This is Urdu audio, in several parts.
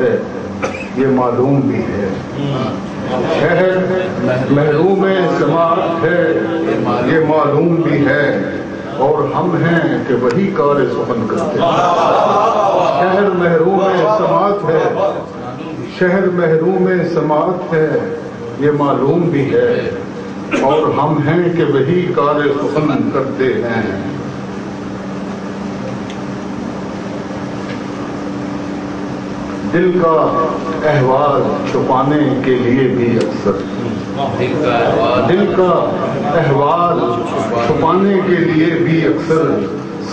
ہے یہ معلوم بھی ہے، شہر محروم سماعت ہے یہ معلوم بھی ہے، اور ہم ہیں کہ وہی کار سخن کرتے ہیں۔ شہر محروم سماعت ہے، شہر محروم سماعت ہے یہ معلوم بھی ہے، اور ہم ہیں کہ وہی کار سخن کرتے ہیں۔ دل کا احوال چھپانے کے لیے بھی اکثر، دل کا احوال چھپانے کے لیے بھی اکثر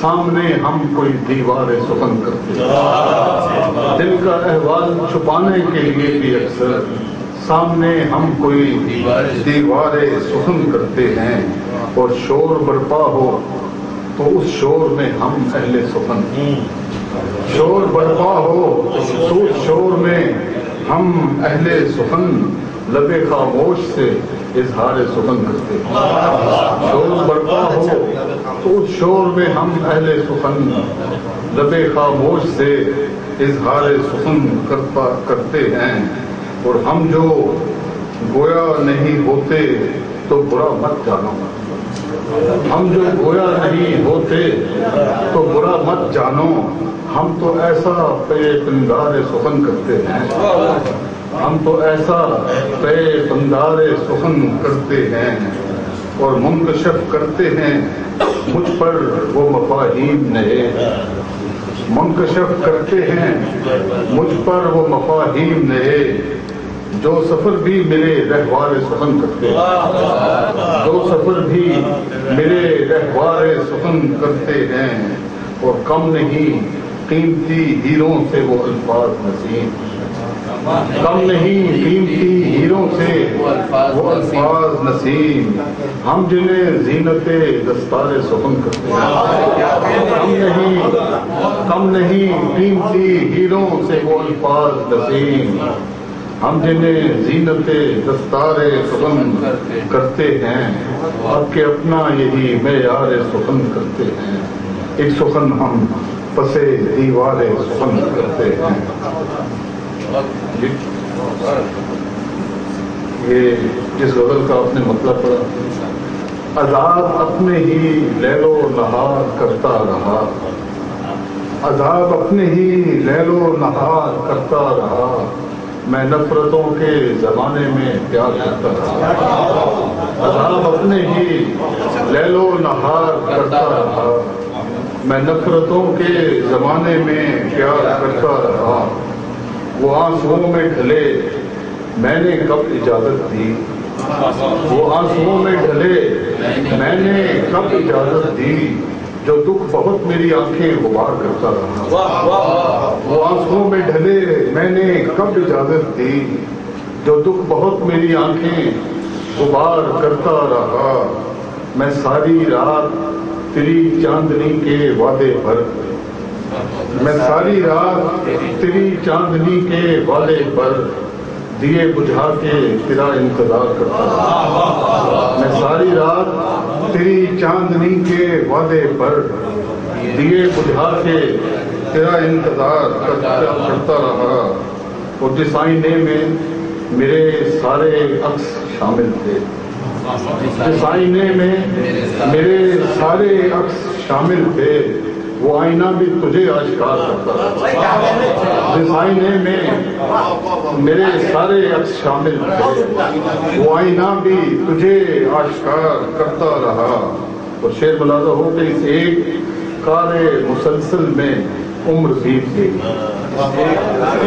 سامنے ہم کوئی دیوار سخن کرتے ہیں۔ دل کا احوال چھپانے کے لیے بھی اکثر سامنے ہم کوئی دیوار سخن کرتے ہیں، اور شور برپا ہو تو اس شور میں ہم اہل سخن، شور برپا ہو تو اس شور میں ہم اہل سخن لب خاموش سے اظہار سخن کرتے ہیں۔ شور برپا ہو تو اس شور میں ہم اہل سخن لب خاموش سے اظہار سخن کرتے ہیں، اور ہم جو گویا نہیں ہوتے تو برا مت جانو، ہم جو گویا نہیں ہوتے تو برا مت جانو، ہم تو ایسا پے پندار سخن کرتے ہیں، ہم تو ایسا پے پندار سخن کرتے ہیں، اور منکشف کرتے ہیں مجھ پر وہ مفاہیم نئے، منکشف کرتے ہیں مجھ پر وہ مفاہیم نئے، جو سفر بھی میرے رہوار سخن کرتے ہیں، جو سفر بھی میرے رہوار سخن کرتے ہیں، اور کم نہیں قیمتی ہیروں سے وہ الفاظ نسیم، کم نہیں قیمتی ہیروں سے وہ الفاظ نسیم، ہم جنہیں زینت دستار سخن کرتے ہیں، کم نہیں قیمتی ہیروں سے وہ الفاظ نسیم، ہم جنہیں زینت دستار سخن کرتے ہیں، اب کہ اپنا یہی معیار سخن کرتے ہیں، ایک سخن ہم پسے دیوار سخن کرتے ہیں۔ یہ جس غزل کا آپ نے مطلب پڑھا، عذاب اپنے ہی لیل و نہار کرتا رہا، عذاب اپنے ہی لیل و نہار کرتا رہا، میں نفرتوں کے زمانے میں پیار کرتا رہا، عذاب اپنے ہی لیل و نہار کرتا رہا، میں نفرتوں کے زمانے میں پیار کرتا رہا، وہ آنسوؤں میں ڈھلے میں نے کب اجازت دی، وہ آنسوؤں میں ڈھلے میں نے کب اجازت دی، جو دکھ بہت میری آنکھیں غبار کرتا رہا، وہ آنسوؤں میں ڈھلے میں نے کب اجازت دی، جو دکھ بہت میری آنکھیں غبار کرتا رہا، میں ساری رات تیری چاندنی کے وعدے پر، میں ساری رات تیری چاندنی کے وعدے پر دیے بجھا کے تیرا انتظار کرتا رہا، میں ساری رات تیری چاندنی کے وعدے پر دیے بجھا کے تیرا انتظار کرتا رہا، اور جس آئینے میں میرے سارے عکس شامل تھے، جس آئینے میں میرے سارے عکس شامل تھے، وہ آئینہ بھی تجھے آشکار کرتا رہا، جس آئینے میں میرے سارے عکس شامل تھے، وہ آئینہ بھی تجھے آشکار کرتا رہا، اور شعر ملاحظہ ہو کہ اس ایک کار مسلسل میں عمر بیت گئی،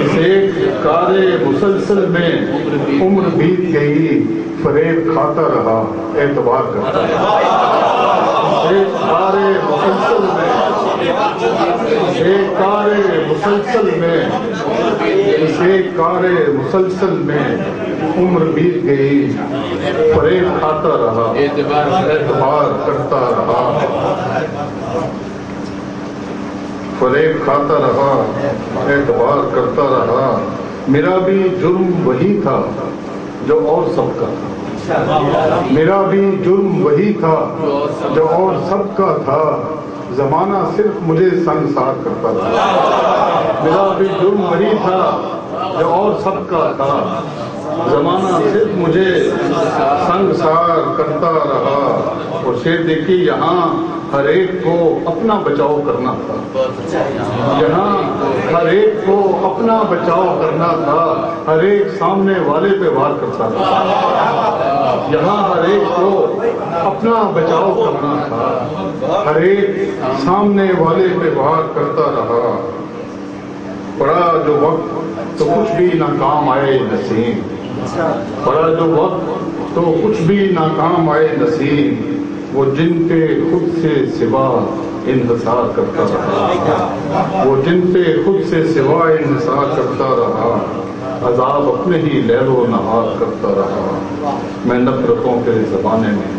اس ایک کار مسلسل میں عمر بیت گئی، فریب کھاتا رہا اعتبار کرتا رہا، ایک کار مسلسل میں، ایک کار مسلسل میں، اس ایک کار مسلسل میں عمر بیت گئی، فریب کھاتا رہا اعتبار کرتا رہا، فریب کھاتا رہا اعتبار کرتا رہا، میرا بھی جرم وہی تھا جو اور سب کا تھا، میرا بھی جرم وہی تھا جو اور سب کا تھا، زمانہ صرف مجھے سنگسار کرتا تھا، میرا بھی جرم وہی تھا جو اور سب کا تھا، زمانہ صرف مجھے سنگسار کرتا رہا۔ اور شعر دیکھیے، یہاں ہر ایک کو اپنا بچاؤ کرنا تھا، یہاں ہر ایک کو اپنا بچاؤ کرنا تھا، ہر ایک سامنے والے پہ وار کرتا تھا، یہاں ہر ایک کو اپنا بچاؤ کرنا تھا، ہر ایک سامنے والے پہ وار کرتا رہا۔ پڑا جو وقت تو کچھ بھی نہ کام آئے نسیم، پڑا جو وقت تو کچھ بھی نہ کام آئے نسیم، وہ جن پہ خود سے سوا انحصار کرتا رہا، وہ جن پہ خود سے سوا انحصار کرتا رہا، عذاب اپنے ہی لیل و نہار کرتا رہا۔ میں نفرتوں کے زمانے میں